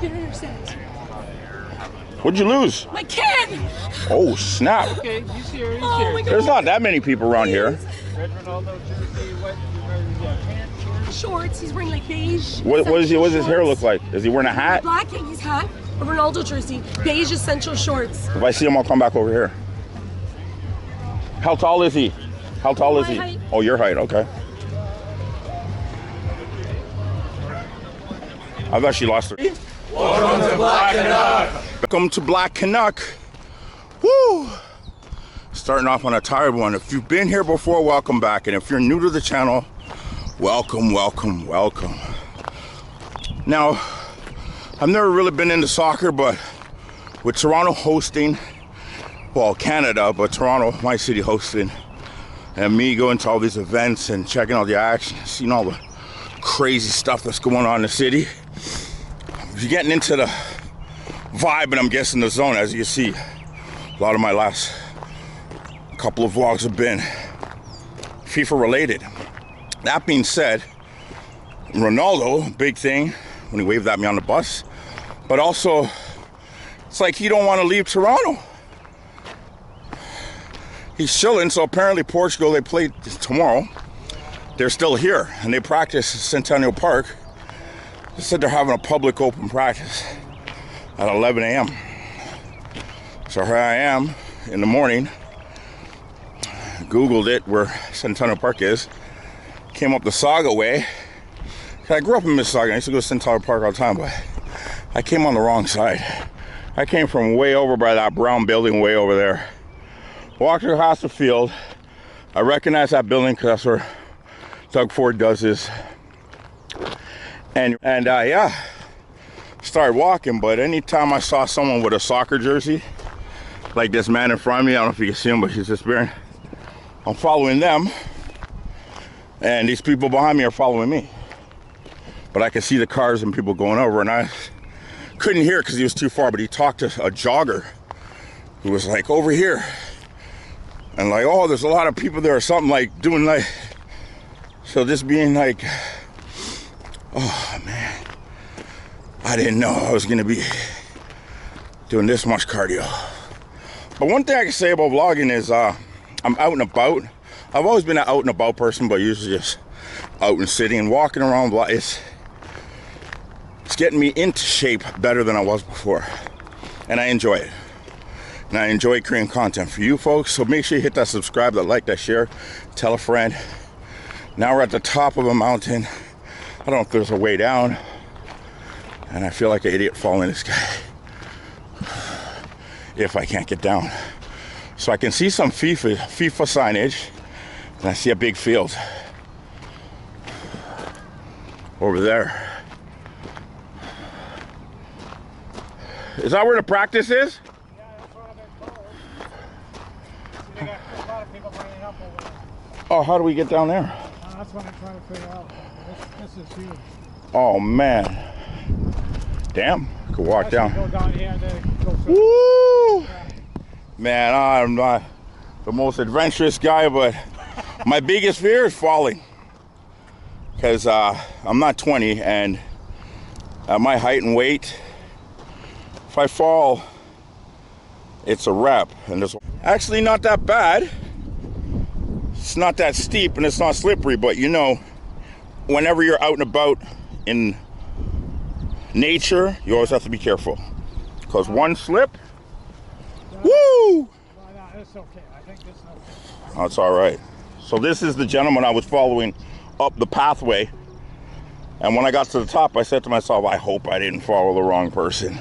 You don't understand. What'd you lose? My kid! Oh, snap. Okay, he's here, he's Oh here. my God. There's not that many people around here. Red Ronaldo jersey, what? Pants, shorts? Shorts, he's wearing like beige. What does his hair look shorts. like? Is he wearing a hat? Black Yankees hat, a Ronaldo jersey, beige essential shorts. If I see him, I'll come back over here. How tall is he? How tall is My he? height. Oh, your height, okay. I've actually lost it. Welcome to Black Canuck. Welcome to Black Canuck. Woo! Starting off on a tired one. If you've been here before, welcome back. And if you're new to the channel, welcome, welcome, welcome. Now, I've never really been into soccer, but with Toronto hosting, well, Canada, but Toronto, my city, hosting, and me going to all these events and checking out the action, seeing all the crazy stuff that's going on in the city, you're getting into the vibe, and I'm guessing the zone. As you see, a lot of my last couple of vlogs have been FIFA related. That being said, Ronaldo, big thing when he waved at me on the bus, but also it's like he don't want to leave Toronto. He's chilling. So apparently Portugal, they play tomorrow. They're still here and they practice at Centennial Park. They said they're having a public open practice at 11 a.m. So here I am in the morning. Googled it where Centennial Park is. Came up the Saga way. I grew up in Mississauga. I used to go to Centennial Park all the time, but I came on the wrong side. I came from way over by that brown building way over there. Walked across the field. I recognize that building because that's where Doug Ford does his. And yeah, started walking. But anytime I saw someone with a soccer jersey, like this man in front of me, I don't know if you can see him, but he's just wearing. I'm following them, and these people behind me are following me. But I could see the cars and people going over, and I couldn't hear because he was too far. But he talked to a jogger who was like over here. And like, oh, there's a lot of people there or something, like doing like, so this being like, oh man, I didn't know I was gonna be doing this much cardio. But one thing I can say about vlogging is I'm out and about. I've always been an out and about person, but usually just out in the city and walking around. It's getting me into shape better than I was before. And I enjoy it. And I enjoy creating content for you folks. So make sure you hit that subscribe, that like, that share, tell a friend. Now we're at the top of a mountain. I don't know if there's a way down. And I feel like an idiot following this guy. If I can't get down. So I can see some FIFA signage. And I see a big field. Over there. Is that where the practice is? Oh, how do we get down there? That's what I'm trying to figure out. This is huge. Oh man. Damn, I could walk down. Go down here and then go through. Woo! Man, I'm not the most adventurous guy, but my biggest fear is falling. Because I'm not 20, and at my height and weight, if I fall, it's a wrap. And it's actually not that bad. It's not that steep and it's not slippery, but you know, whenever you're out and about in nature, you always have to be careful. Because one slip, woo! It's okay. I think this is okay. That's all right. So this is the gentleman I was following up the pathway. And when I got to the top, I said to myself, I hope I didn't follow the wrong person.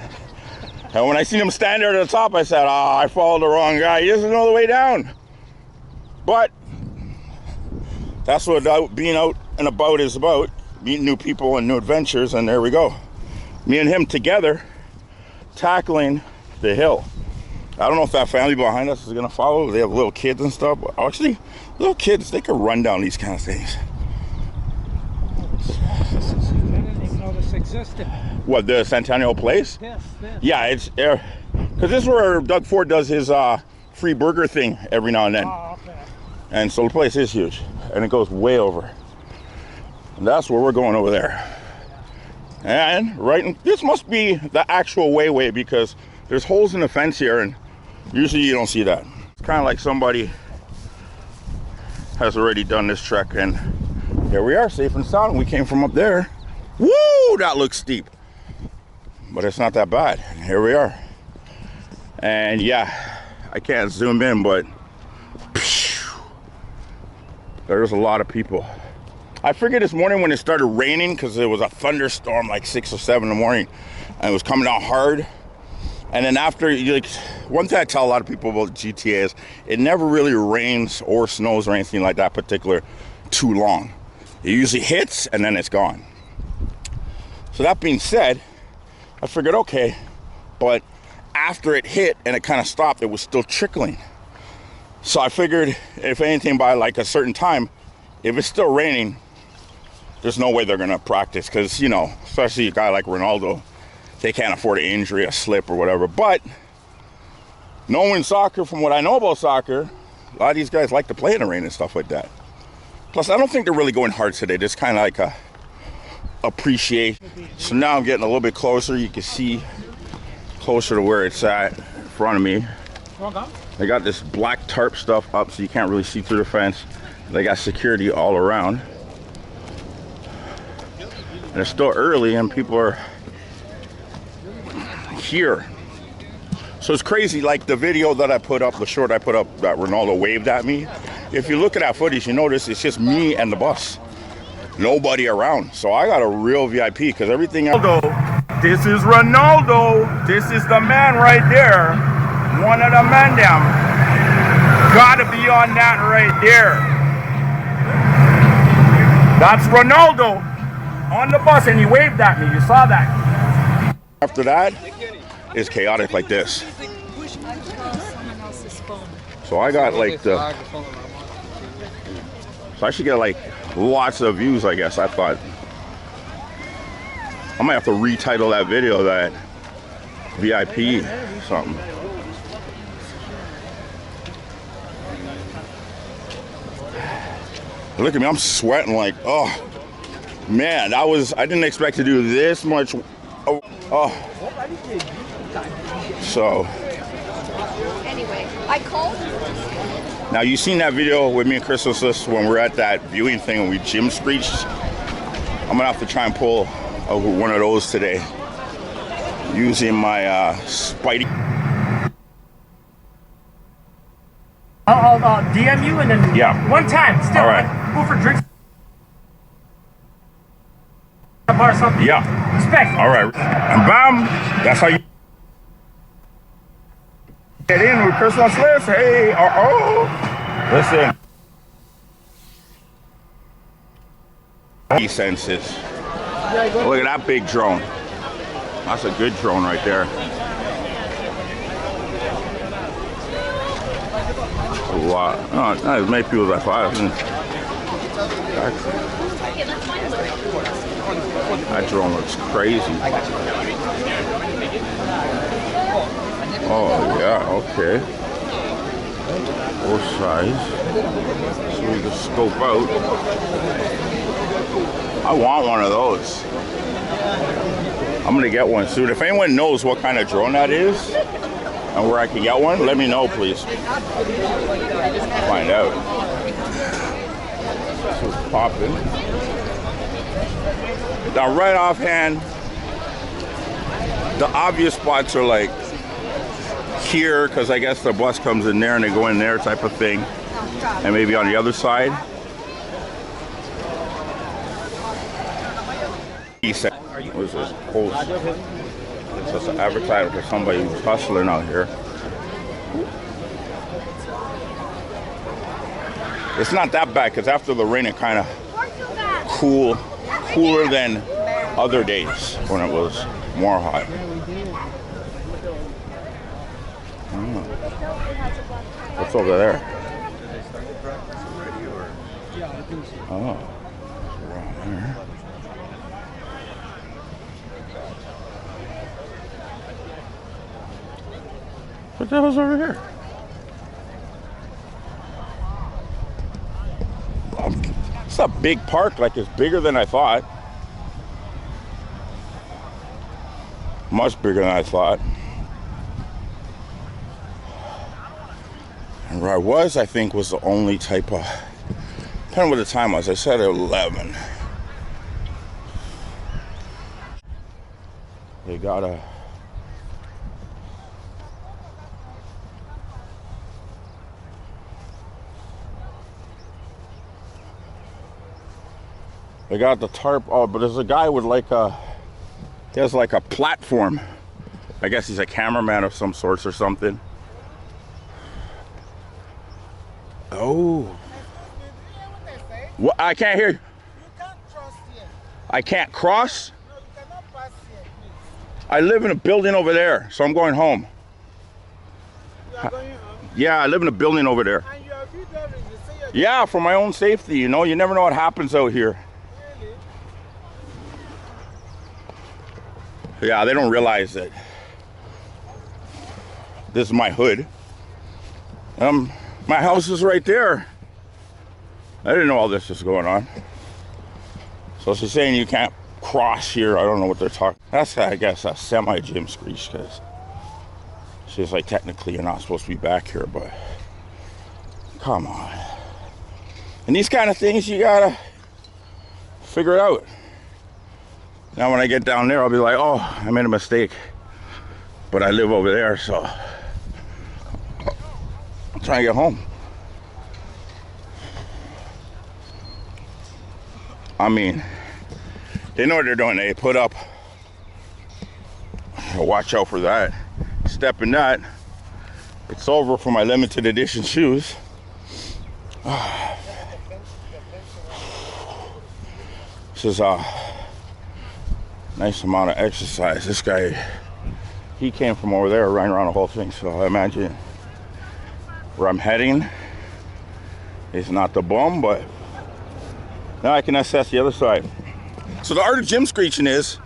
And when I seen him stand there at the top, I said, I followed the wrong guy. He doesn't know the way down. But that's what being out and about is about. Meeting new people and new adventures, and there we go. Me and him together, tackling the hill. I don't know if that family behind us is gonna follow. They have little kids and stuff. But actually, little kids, they can run down these kind of things. I didn't even know this existed. What, the Centennial place? This. Yeah, it's because this is where Doug Ford does his free burger thing every now and then. Oh, okay. And so the place is huge, and it goes way over. And that's where we're going over there. And this must be the actual way because there's holes in the fence here, and usually you don't see that. It's kind of like somebody has already done this trek, and here we are, safe and sound. We came from up there. Woo, that looks steep, but it's not that bad. Here we are. And yeah, I can't zoom in, but there's a lot of people. I figured this morning when it started raining, because it was a thunderstorm like 6 or 7 in the morning, and it was coming out hard. And then after, like, one thing I tell a lot of people about GTA is it never really rains or snows or anything like that particular too long. It usually hits and then it's gone. So that being said, I figured, okay, but after it hit and it kind of stopped, it was still trickling. So I figured, if anything, by like a certain time, if it's still raining, there's no way they're gonna practice, because, you know, especially a guy like Ronaldo, they can't afford an injury, a slip or whatever. But knowing soccer, from what I know about soccer, a lot of these guys like to play in the rain and stuff like that. Plus, I don't think they're really going hard today. Just kind of like a appreciate. So now I'm getting a little bit closer. You can see closer to where it's at in front of me. They got this black tarp stuff up so you can't really see through the fence. They got security all around. And it's still early and people are here. So it's crazy, like the video that I put up, the short I put up that Ronaldo waved at me. If you look at that footage, you notice it's just me and the bus. Nobody around. So I got a real VIP because everything this is Ronaldo. This is the man right there. One of the men them. Gotta be on that right there. That's Ronaldo on the bus, and he waved at me. You saw that. After that, it's chaotic like this. So I got like so I should get like lots of views, I guess. I thought I might have to retitle that video that VIP something. Look at me, I'm sweating like, oh man, I didn't expect to do this much. So anyway, I called. Now you seen that video with me and Crystal sis when we're at that viewing thing and we gym screeched. I'm gonna have to try and pull one of those today using my Spidey. I'll DM you and then one time still. All right. Go for drinks. Bar or something. Yeah. Respect. All right. And bam. That's how you get in with Crystal Sliss. Hey. Listen. He senses. Look at that big drone. That's a good drone right there. A lot. Not as many people as I thought. That drone looks crazy. Oh yeah, okay. Both sides. So we can scope out. I want one of those. I'm gonna get one soon. If anyone knows what kind of drone that is and where I can get one, let me know, please. Find out. This is popping. Now, right offhand, the obvious spots are like here, because I guess the bus comes in there and they go in there type of thing, and maybe on the other side. He said, what is this? Post. It's just an advertisement for somebody who's hustling out here. It's not that bad because after the rain it kind of cooler than other days when it was more hot. What's over there? Oh, around there. What the hell's over here? It's a big park, like it's bigger than I thought. Much bigger than I thought. And where I was, I think, was the only type of, depending on what the time was, I said 11. They got a, they got the tarp, oh, but there's a guy with like a, he has like a platform. I guess he's a cameraman of some sorts or something. Oh. What? I can't hear you. You can't cross here. I can't cross? No, you cannot pass here, please. I live in a building over there, so I'm going home. You are going home? Yeah, I live in a building over there. And you are videoing, you say you're Yeah, for my own safety, you know. You never know what happens out here. really? Yeah, they don't realize that this is my hood. My house is right there. I didn't know all this was going on. So she's saying you can't cross here. I don't know what they're talking. That's, I guess, a semi-gym screech, because she's like, technically you're not supposed to be back here, but come on. And these kind of things, you gotta figure it out. Now when I get down there, I'll be like, oh, I made a mistake. But I live over there, so I'm trying to get home. I mean, they know what they're doing. They put up, watch out for that. Step in that, it's over for my limited edition shoes. This is a nice amount of exercise. This guy, he came from over there, ran around the whole thing, so I imagine where I'm heading is not the bum, but now I can assess the other side. So the art of gym screeching is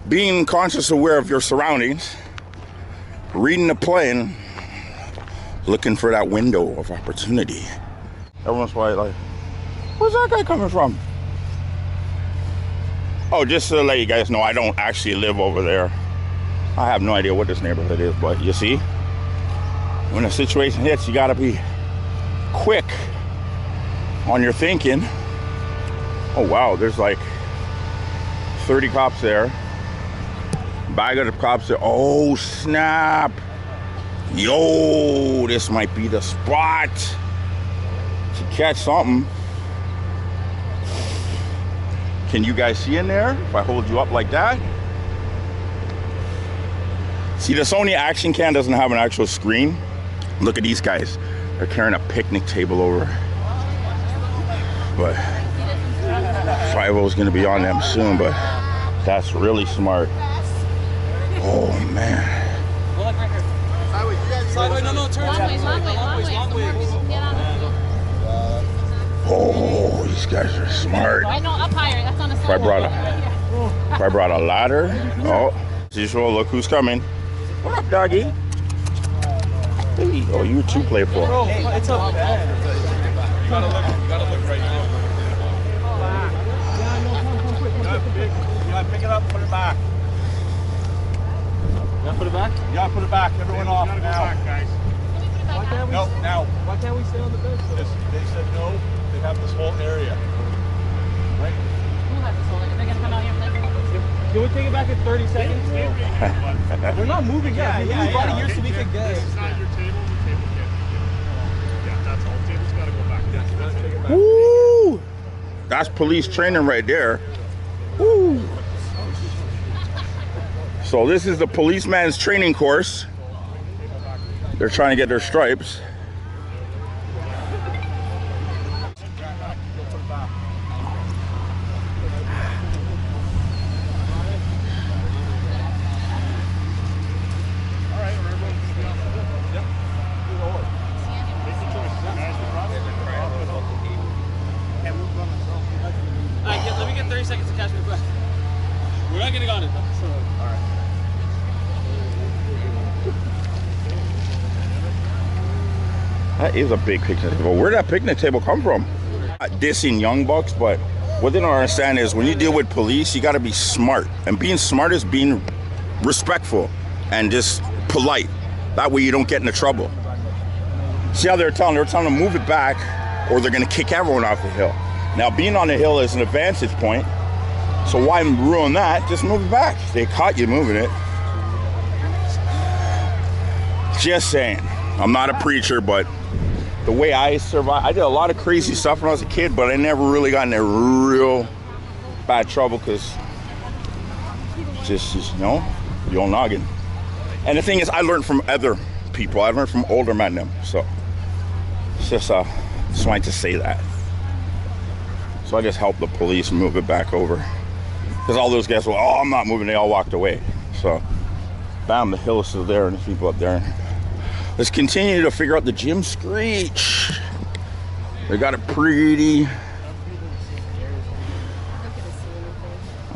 being conscious, aware of your surroundings, reading the play, and looking for that window of opportunity. Everyone's probably like, where's that guy coming from? Oh, just to let you guys know, I don't actually live over there. I have no idea what this neighborhood is, but you see, when a situation hits, you gotta be quick on your thinking. Oh wow, there's like 30 cops there. Bag of the cops there. Oh snap. Yo, this might be the spot to catch something. Can you guys see in there if I hold you up like that? See, the Sony Action Cam doesn't have an actual screen. Look at these guys. They're carrying a picnic table over. But 5-0 is gonna be on them soon, but that's really smart. Oh man. Go like right here. Sideway, no, turn. Long way. Oh, these guys are smart. I know, up higher. That's on a If I brought a ladder. Oh, as usual, look who's coming. What up, doggy? Hey, oh, you were too playful. Bro, it's up. You gotta look right now. You gotta pick it up, put it back. You gotta put it back? You gotta put it back. Everyone off now. Back, guys. No, now. Why can't we stay on the bench? They said no. They have this whole area. Right? We'll have this whole thing. They're gonna come out here and play. Can we take it back in 30 seconds? They're not moving yet. Yeah. Body here so we can get it. This is not your table. The table can't. Yeah, that's all. The table's gotta go back. Yeah, that's take it back. Woo! That's police training right there. Woo! So this is the policeman's training course. They're trying to get their stripes. Let me get 30 seconds to catch me back. We're not getting on it. That is a big picnic table. Where did that picnic table come from? Not dissing young bucks, but what they don't understand is when you deal with police, you got to be smart. And being smart is being respectful and just polite. That way you don't get into trouble. See how they were telling them to move it back or they're going to kick everyone off the hill. Now, being on the hill is an advantage point, so why ruin that? Just move it back. They caught you moving it. Just saying. I'm not a preacher, but the way I survived, I did a lot of crazy stuff when I was a kid, but I never really got into real bad trouble because just, you know, the old noggin. And the thing is, I learned from other people. I learned from older men them. So it's just wanted to say that. So I just helped the police move it back over. Because all those guys were, oh, I'm not moving. They all walked away. So, bam, the hill is still there and there's people up there. Let's continue to figure out the Jim Screech. They got it pretty.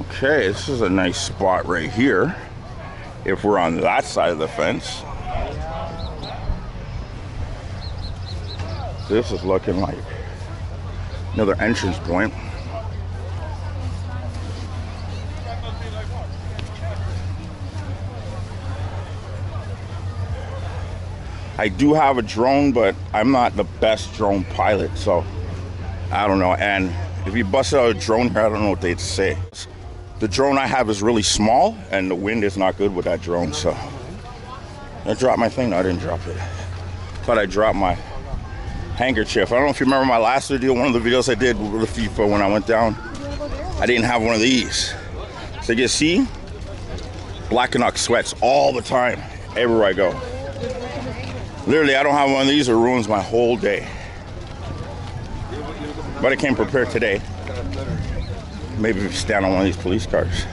Okay, this is a nice spot right here. If we're on that side of the fence. This is looking like another entrance point. I do have a drone, but I'm not the best drone pilot, so I don't know. And if you bust out a drone here, I don't know what they'd say. The drone I have is really small, and the wind is not good with that drone, so. I dropped my thing. No, I didn't drop it. Thought I dropped my handkerchief. I don't know if you remember my last video, one of the videos I did with the FIFA when I went down. I didn't have one of these. So you see, Black and Ox sweats all the time, everywhere I go. Literally, I don't have one of these, it ruins my whole day. But I came prepared today. Maybe if you stand on one of these police cars.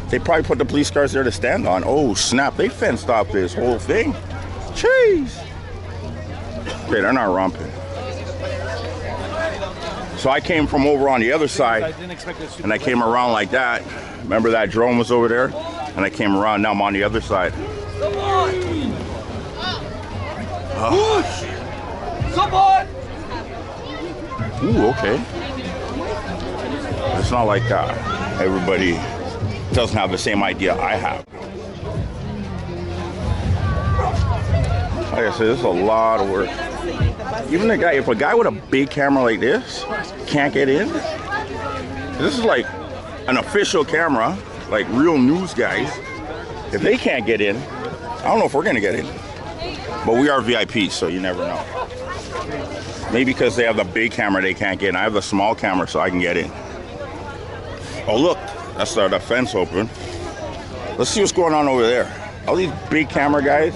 They probably put the police cars there to stand on. Oh, snap, they fenced off this whole thing. Jeez. Okay, they're not romping. So I came from over on the other side, and I came around like that. Remember that drone was over there? And I came around, now I'm on the other side. Someone! Ooh, okay. It's not like everybody doesn't have the same idea I have. Like I said, this is a lot of work. Even the guy, if a guy with a big camera like this can't get in, this is like an official camera, like real news guys. If they can't get in, I don't know if we're gonna get in. But we are VIPs, so you never know. Maybe because they have the big camera, they can't get in. I have the small camera, so I can get in. Oh, look, that's the fence open. Let's see what's going on over there. All these big camera guys.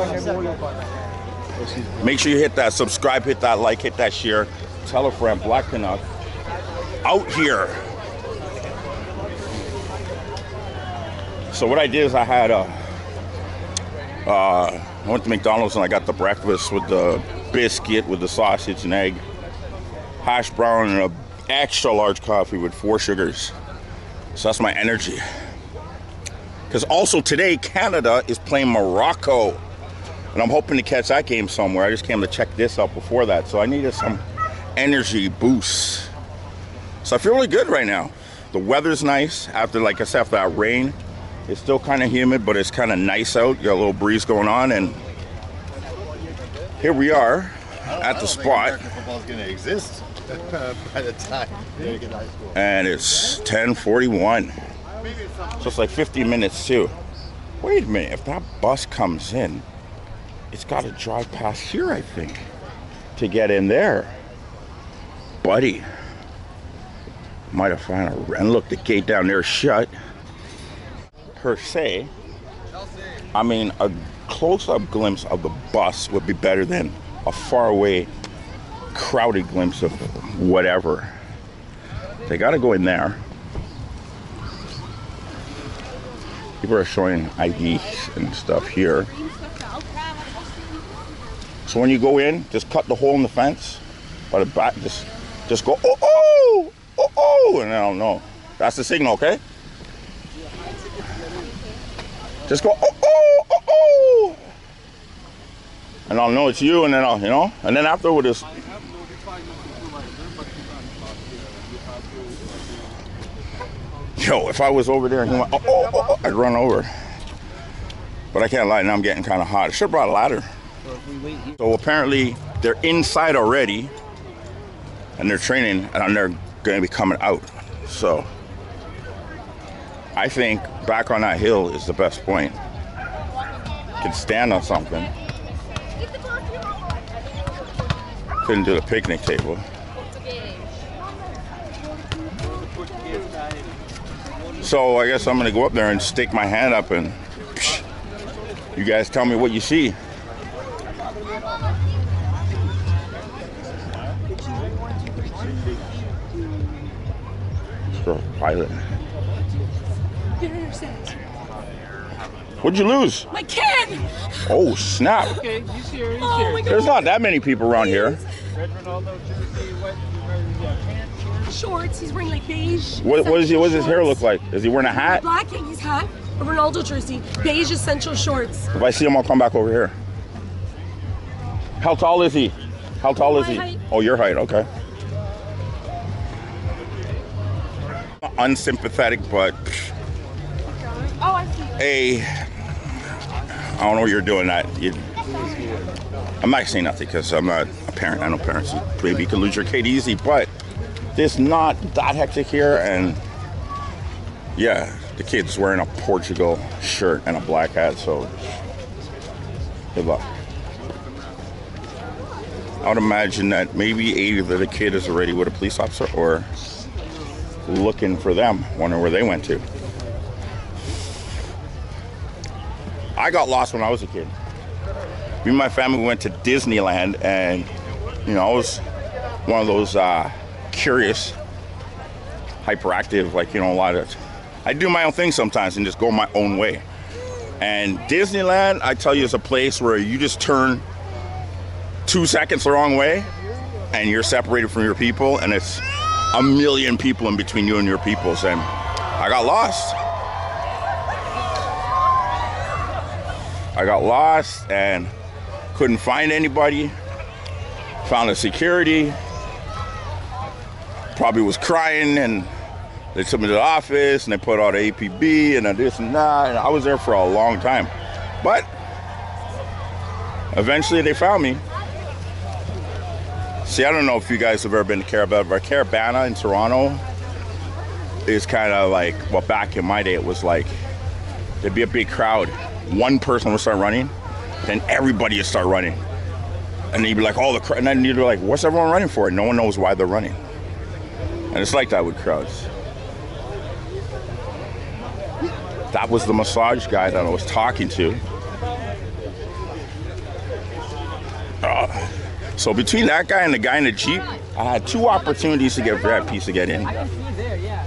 Make sure you hit that subscribe, hit that like, hit that share. Tell a friend, Black Canuck. Out here. So what I did is I had I went to McDonald's and I got the breakfast with the biscuit with the sausage and egg, hash brown, and an extra large coffee with 4 sugars. So that's my energy. Because also today, Canada is playing Morocco. And I'm hoping to catch that game somewhere. I just came to check this out before that. So I needed some energy boost. So I feel really good right now. The weather's nice. After, like I said, after that rain, it's still kind of humid, but it's kind of nice out. You got a little breeze going on. And here we are at the spot. Football's going to exist by the time they get to high school. And it's 10:41. So it's like 50 minutes too. Wait a minute, if that bus comes in, it's got to drive past here, I think, to get in there. Buddy, might have found a, and look, the gate down there is shut. Per se, I mean, a close-up glimpse of the bus would be better than a far-away, crowded glimpse of whatever. They got to go in there. People are showing IDs and stuff here. So when you go in, just cut the hole in the fence by the back. Just go, oh, oh, oh, oh, and I don't know. That's the signal, okay? Just go, oh, oh, oh, oh. And I'll know it's you, and then I'll, you know, and then after we'll just. Yo, if I was over there and he went, oh, oh, oh, I'd run over. But I can't lie, now I'm getting kind of hot. I should have brought a ladder. So apparently they're inside already and they're training and they're going to be coming out. So I think back on that hill is the best point. Could stand on something. Couldn't do the picnic table. So I guess I'm gonna go up there and stick my hand up and you guys tell me what you see. Pilot. What'd you lose? My kid! Oh, snap. Okay, he's here, he's Oh here. my God. There's not that many people around here. Red Ronaldo jersey, what? Pants, shorts. Shorts, he's wearing like beige. What does his hair look like? Is he wearing a hat? Black Yankees hat, a Ronaldo jersey, beige essential shorts. If I see him, I'll come back over here. How tall is he? How tall is My he? height. Oh, your height, okay. Unsympathetic, but Oh, I see. I don't know what you're doing that. I'm not saying nothing because I'm not a parent. I know parents, maybe you can lose your kid easy, but it's not that hectic here. And yeah, the kid's wearing a Portugal shirt and a black hat, so good luck. I would imagine that maybe either the kid is already with a police officer or looking for them, wondering where they went to. I got lost when I was a kid. Me and my family went to Disneyland, and you know, I was one of those curious, hyperactive, like, you know, I do my own thing sometimes and just go my own way. And Disneyland, I tell you, is a place where you just turn 2 seconds the wrong way and you're separated from your people, and it's a million people in between you and your peoples. And I got lost. And couldn't find anybody. Found a security. Probably was crying, and they took me to the office and they put out the APB and this and that. And I was there for a long time. But eventually they found me. See, I don't know if you guys have ever been to Caravana, but Caravana in Toronto is kind of like, well, back in my day, it was like, there'd be a big crowd. One person would start running, then everybody would start running. And then you'd be like, oh, and then you'd be like, what's everyone running for? And no one knows why they're running. And it's like that with crowds. That was the massage guy that I was talking to. So between that guy and the guy in the Jeep, I had 2 opportunities to get that piece to get in. I can see there, yeah.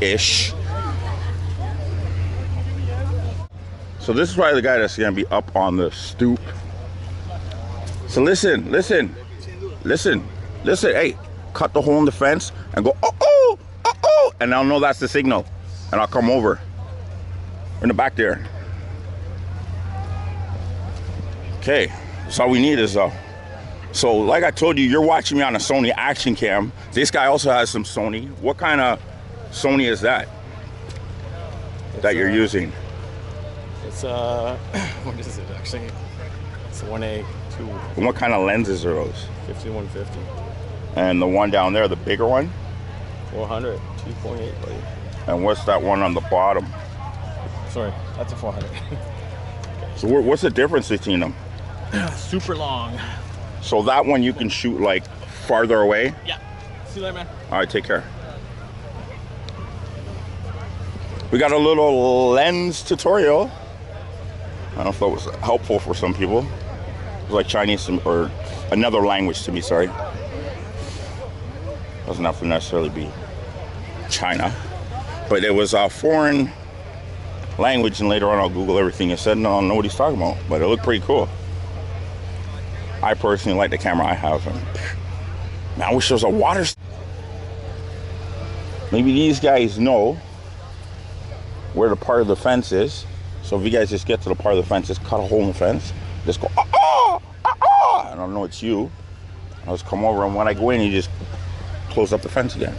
Ish. So this is probably the guy that's gonna be up on the stoop. So listen. Hey, cut the hole in the fence and go, oh, and I'll know that's the signal, and I'll come over. In the back there. Okay, that's all we need is so like I told you, you're watching me on a Sony action cam. This guy also has some Sony. What kind of Sony is that that you're using? It's what is it actually? It's a 1A 2. And what kind of lenses are those? 50-150. And the one down there, the bigger one? 400, 2.8 buddy. And what's that one on the bottom? Sorry, that's a 400. So what's the difference between them? Super long. So that one you can shoot like farther away? Yeah. See you later, man. All right, take care. We got a little lens tutorial. I don't know if that was helpful for some people. It was like Chinese or another language to me, sorry. Doesn't have to necessarily be China. But it was a foreign language, and later on I'll Google everything he said and I'll know what he's talking about. But it looked pretty cool. I personally like the camera I have. And man, I wish there was a water. Maybe these guys know where the part of the fence is. So if you guys just get to the part of the fence, just cut a hole in the fence. Just go, and I'll know it's you. I'll just come over, and when I go in, you just close up the fence again.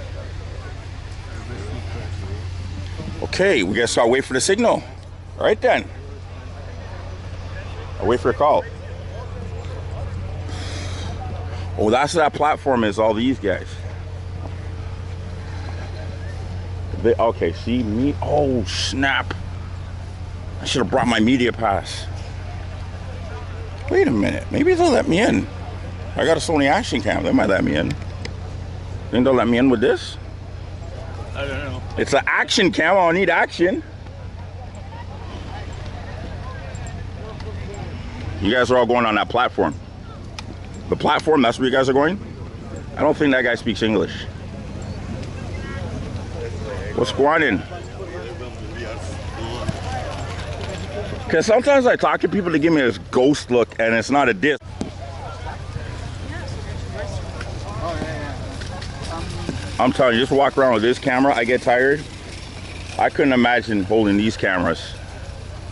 Okay, we guess I'll wait for the signal. All right then. I'll wait for a call. Oh, that's what that platform is, all these guys. Okay, see me? Oh, snap. I should have brought my media pass. Wait a minute. Maybe they'll let me in. I got a Sony action cam. They might let me in. Think they'll let me in with this? I don't know. It's an action cam. I'll need action. You guys are all going on that platform. The platform, that's where you guys are going? I don't think that guy speaks English. What's going on? Because sometimes I talk to people to give me this ghost look and it's not a diss. I'm telling you, just walk around with this camera, I get tired. I couldn't imagine holding these cameras.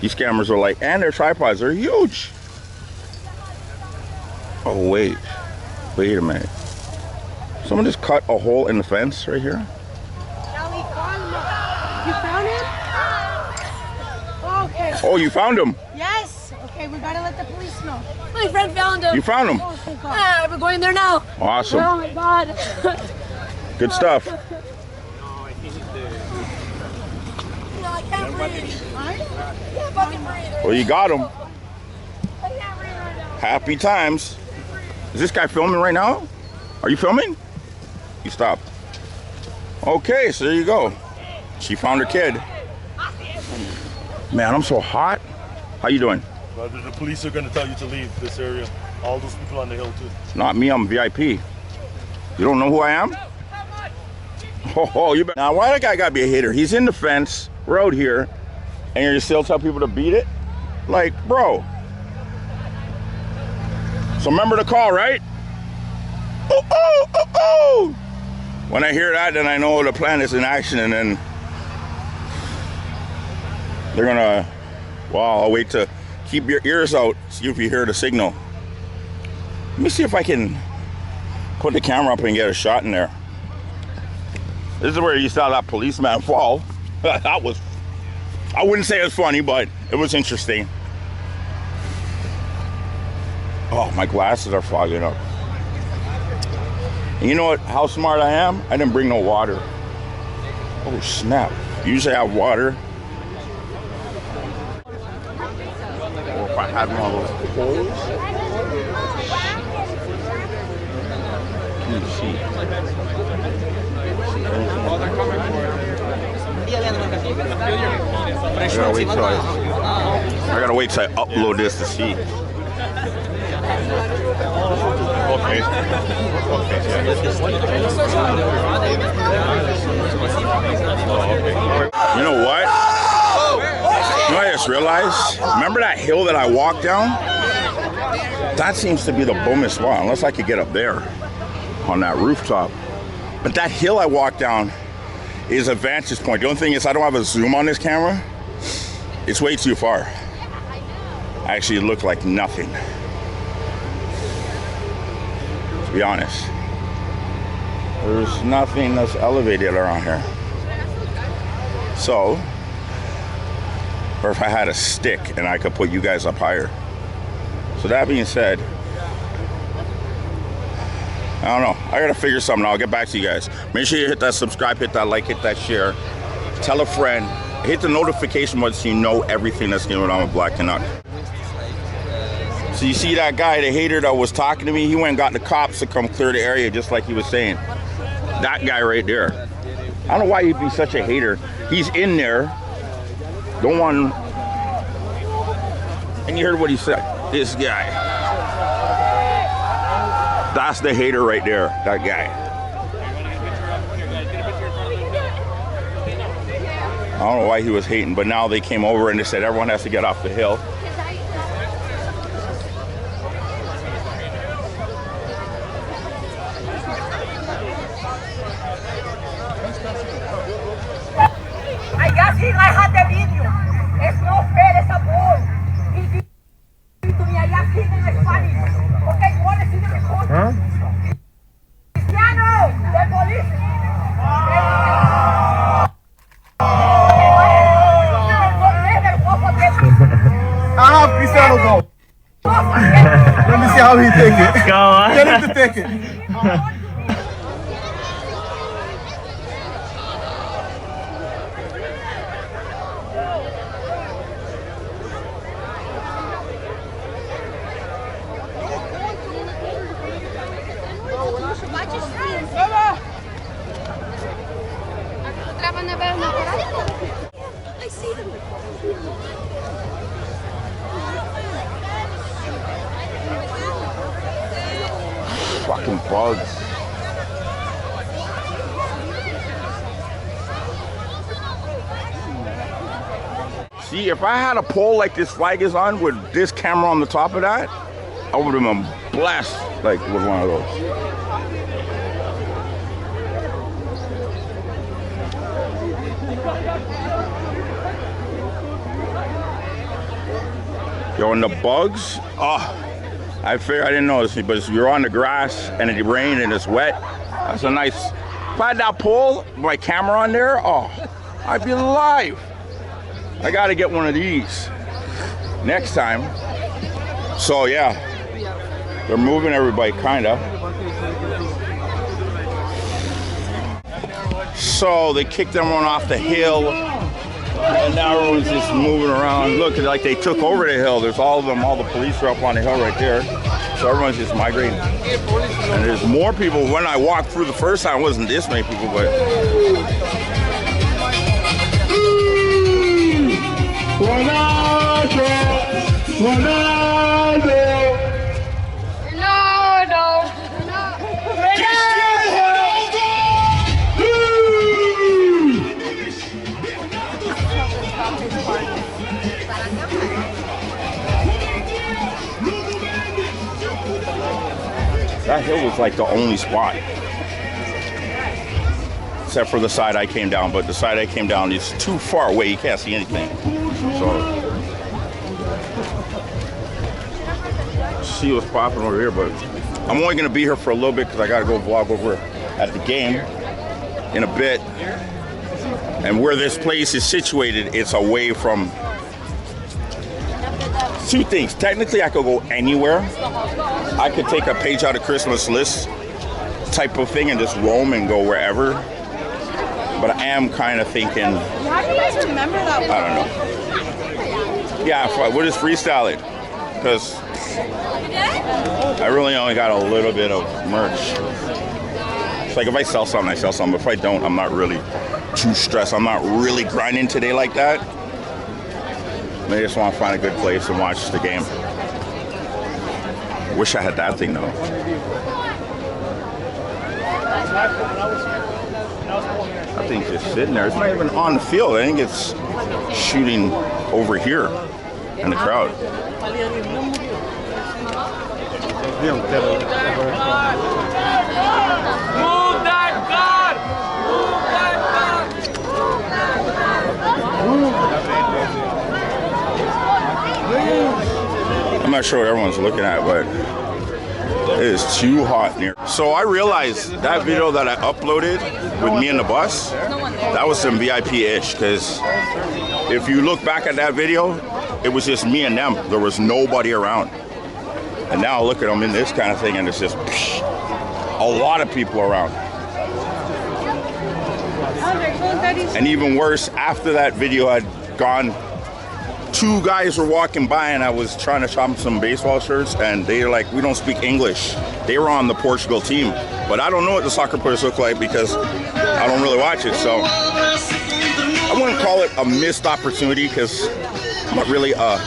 These cameras are like, and their tripods, they're huge. Oh, wait a minute. Someone just cut a hole in the fence right here. You found him? Okay. Oh, you found him? Yes. Okay, we gotta let the police know. My friend found him. You found him? Oh, thank God. Ah, we're going there now. Awesome. Oh my God. Good stuff. No, I can't breathe. I can't fucking breathe. Well, you got him. I can't breathe right now. Happy times. Is this guy filming right now? Are you filming? You stop. Okay, so there you go. She found her kid. Man, I'm so hot. How you doing? But the police are going to tell you to leave this area. All those people on the hill too. Not me, I'm VIP. You don't know who I am? Oh, you better. Now, why that guy gotta be a hater? He's in the fence, we're out here, and you still tell people to beat it? Like, bro. So remember the call, right? Oh, oh, oh, oh. When I hear that, then I know the plan is in action, and then they're gonna, well, I'll wait to keep your ears out, see if you hear the signal. Let me see if I can put the camera up and get a shot in there. This is where you saw that policeman fall. That was, I wouldn't say it was funny, but it was interesting. Oh, my glasses are fogging up. And you know what, how smart I am? I didn't bring no water. Oh, snap. Usually I have water. Or if I had one of those poles. Can you see? I gotta wait till I upload this to see. Okay. You know what? You know what I just realized? Remember that hill that I walked down? That seems to be the boomest spot, unless I could get up there on that rooftop. But that hill I walked down is a vantage point. The only thing is I don't have a zoom on this camera. It's way too far. Actually, it looked like nothing. To be honest. There's nothing that's elevated around here. So, or if I had a stick and I could put you guys up higher. So that being said, I don't know. I gotta figure something out. I'll get back to you guys. Make sure you hit that subscribe, hit that like, hit that share. Tell a friend. Hit the notification button so you know everything that's going on with Black Canuck. So you see that guy, the hater that was talking to me, he went and got the cops to come clear the area just like he was saying. That guy right there. I don't know why he'd be such a hater. He's in there. Don't want... And you heard what he said. This guy. That's the hater right there, that guy. I don't know why he was hating, but now they came over and they said everyone has to get off the hill. I guess he like had the video. It's no fair, it's a ball. He did to me, I guess he didn't funny. Okay, you want to see the report? Huh? Cristiano, the police. have Cristiano go. Let me see how he take it. Go on. Tell him to take it. I see them. Fucking bugs. See, if I had a pole like this flag is on with this camera on the top of that, I would have been blessed like with one of those. Yo, and the bugs, I figured I didn't notice it, but if you're on the grass and it rained and it's wet, that's a nice. If I had that pole, my camera on there, I'd be alive. I gotta get one of these next time. So yeah, they're moving everybody kinda. So they kicked everyone off the hill, and now everyone's just moving around. Look, like they took over the hill. There's all of them, all the police are up on the hill right there. So everyone's just migrating. And there's more people. When I walked through the first time, it wasn't this many people, but. Ronaldo! That hill was like the only spot. Except for the side I came down, but the side I came down is too far away, you can't see anything. So, see what's popping over here, but I'm only gonna be here for a little bit because I gotta go vlog over at the game in a bit. And where this place is situated, it's away from two things. Technically, I could go anywhere. I could take a page out of Christmas list type of thing and just roam and go wherever. But I am kind of thinking, How do you guys remember that? I don't know. Yeah, we'll just freestyle it. Because I really only got a little bit of merch. It's like if I sell something, I sell something. If I don't, I'm not really too stressed. I'm not really grinding today like that. I just want to find a good place and watch the game. Wish I had that thing though. That thing's just sitting there. It's not even on the field. I think it's shooting over here in the crowd. Move that gun! Move that I'm not sure what everyone's looking at, but it is too hot in here. So I realized that video that I uploaded with me in the bus, that was some VIP-ish, because if you look back at that video, it was just me and them. There was nobody around. And now look at them in this kind of thing, and it's just a lot of people around. And even worse, after that video had gone, two guys were walking by and I was trying to shop some baseball shirts and they were like, we don't speak English. They were on the Portugal team, but I don't know what the soccer players look like because I don't really watch it. So I wouldn't call it a missed opportunity because I'm not really a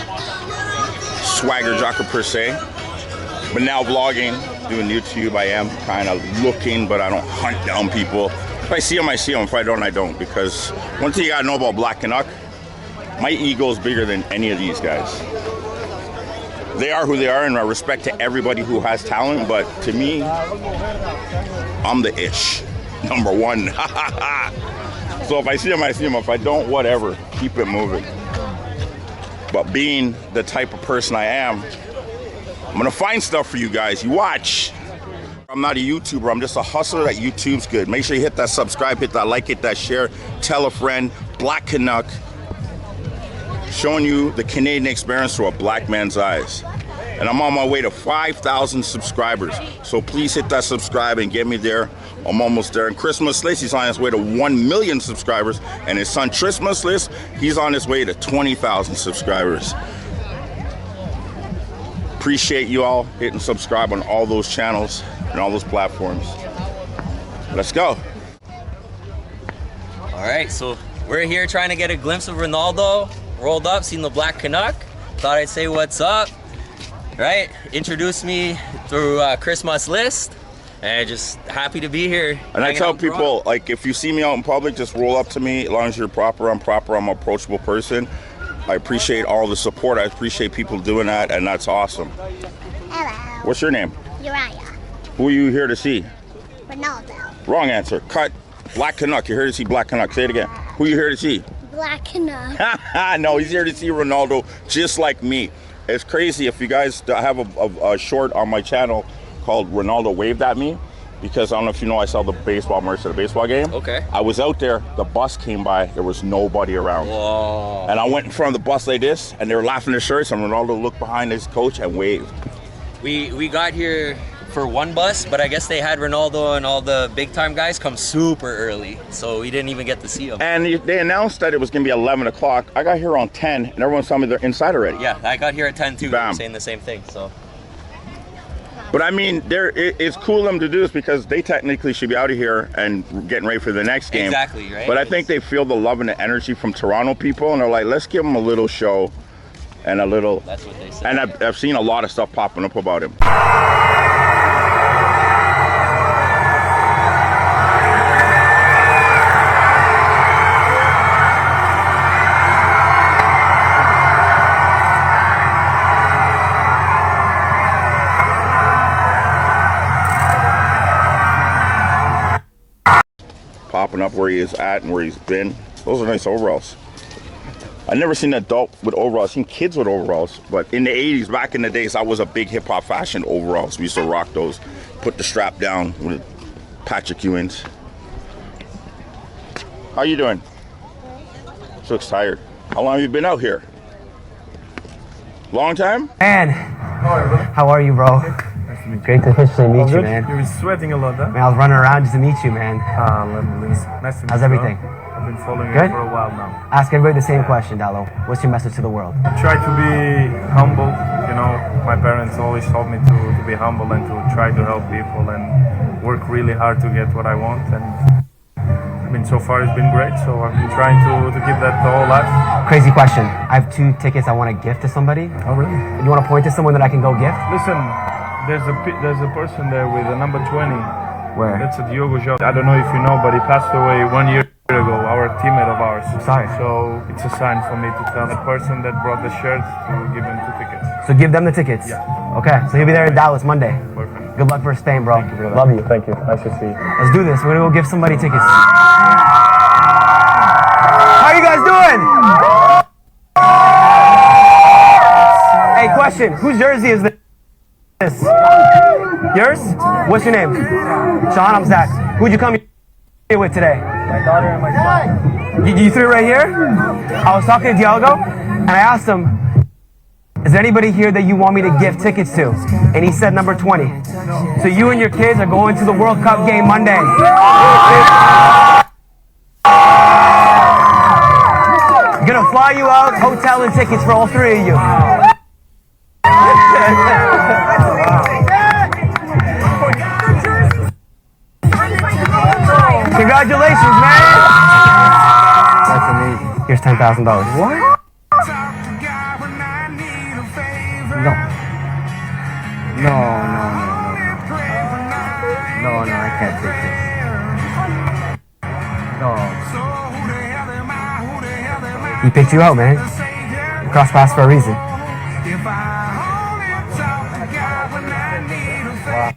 swagger jocker per se. But now vlogging, doing YouTube, I am kind of looking, but I don't hunt down people. If I see them, I see them. If I don't, I don't. Because one thing you gotta know about Black Canuck, my ego is bigger than any of these guys. They are who they are, and I respect to everybody who has talent, but to me, I'm the ish. Number one. So if I see them, I see them. If I don't, whatever. Keep it moving. But being the type of person I am, I'm gonna find stuff for you guys. You watch. I'm not a YouTuber, I'm just a hustler that YouTube's good. Make sure you hit that subscribe, hit that like, hit that share, tell a friend. Black Canuck. showing you the Canadian experience through a black man's eyes. And I'm on my way to 5,000 subscribers. So please hit that subscribe and get me there. I'm almost there. And Christmas List, he's on his way to 1 million subscribers. And his son Christmas List, he's on his way to 20,000 subscribers. Appreciate you all hitting subscribe on all those channels and all those platforms. Let's go. All right, so we're here trying to get a glimpse of Ronaldo. Rolled up, seen the black Canuck. Thought I'd say what's up. Right, introduced me through Christmas List, and just happy to be here. And I tell people, like, if you see me out in public, just roll up to me. As long as you're proper, I'm an approachable person. I appreciate all the support. I appreciate people doing that, and that's awesome. Hello. What's your name? Uriah. Who are you here to see? Ronaldo. Wrong answer. Cut. Black Canuck. You're here to see Black Canuck. Say it again. Who are you here to see? Black Canuck. No, he's here to see Ronaldo, just like me. It's crazy. If you guys have a short on my channel called Ronaldo Waved at Me, because I don't know if you know, I sell the baseball merch at a baseball game. Okay. I was out there, the bus came by, there was nobody around. Whoa. And I went in front of the bus like this, and they were laughing their shirts, and Ronaldo looked behind his coach and waved. We got here for one bus, but I guess they had Ronaldo and all the big time guys come super early, so we didn't even get to see him. And they announced that it was gonna be 11 o'clock. I got here around 10, and everyone's telling me they're inside already. Yeah, I got here at 10 too. Bam. Saying the same thing. So. But I mean, it's cool of them to do this because they technically should be out of here and getting ready for the next game. Exactly, right? But I think they feel the love and the energy from Toronto people, and they're like, let's give them a little show and a little. That's what they said. And I've seen a lot of stuff popping up about him. Popping up where he is at and where he's been. Those are nice overalls. I've never seen an adult with overalls. I've seen kids with overalls, but in the 80s, back in the days, that was a big hip hop fashion, overalls. We used to rock those. Put the strap down with Patrick Ewing's. How you doing? She looks tired. How long have you been out here? Long time? Man, how are you, bro? Great to officially meet you, man. You were sweating a lot, huh? Man, I was running around just to meet you, man. Nice to meet you. How's everything? I've been following Good? you for a while now. Ask everybody the same question, Dallo. What's your message to the world? Try to be humble. You know, my parents always told me to be humble and to try to help people and work really hard to get what I want. And I mean, so far it's been great. So I've been trying to keep that the whole life. Crazy question. I have 2 tickets I want to gift to somebody. Oh, really? You want to point to someone that I can go gift? Listen, there's a person there with a number 20. Where? That's a Diogo Jota. I don't know if you know, but he passed away 1 year ago, our teammate of ours. Sorry. So it's a sign for me to tell the person that brought the shirt to give him 2 tickets. So give them the tickets? Yeah. Okay, so he'll be there in Dallas Monday. Perfect. Good luck for Spain, bro. Thank you, brother. Love you. Thank you. Nice to see you. Let's do this. We're gonna go give somebody tickets. How you guys doing? Hey, question. Whose jersey is this? Yours? What's your name? Sean, I'm Zach. Who'd you come here with today? My daughter and my son. You 3 right here? I was talking to Diogo, and I asked him, is there anybody here that you want me to give tickets to? And he said number 20. So you and your kids are going to the World Cup game Monday. Gonna fly you out, hotel and tickets for all 3 of you. Congratulations, man! That's amazing. Here's $10,000. What? No. No, I can't take this. No. He picked you out, man. Cross paths for a reason. Wow.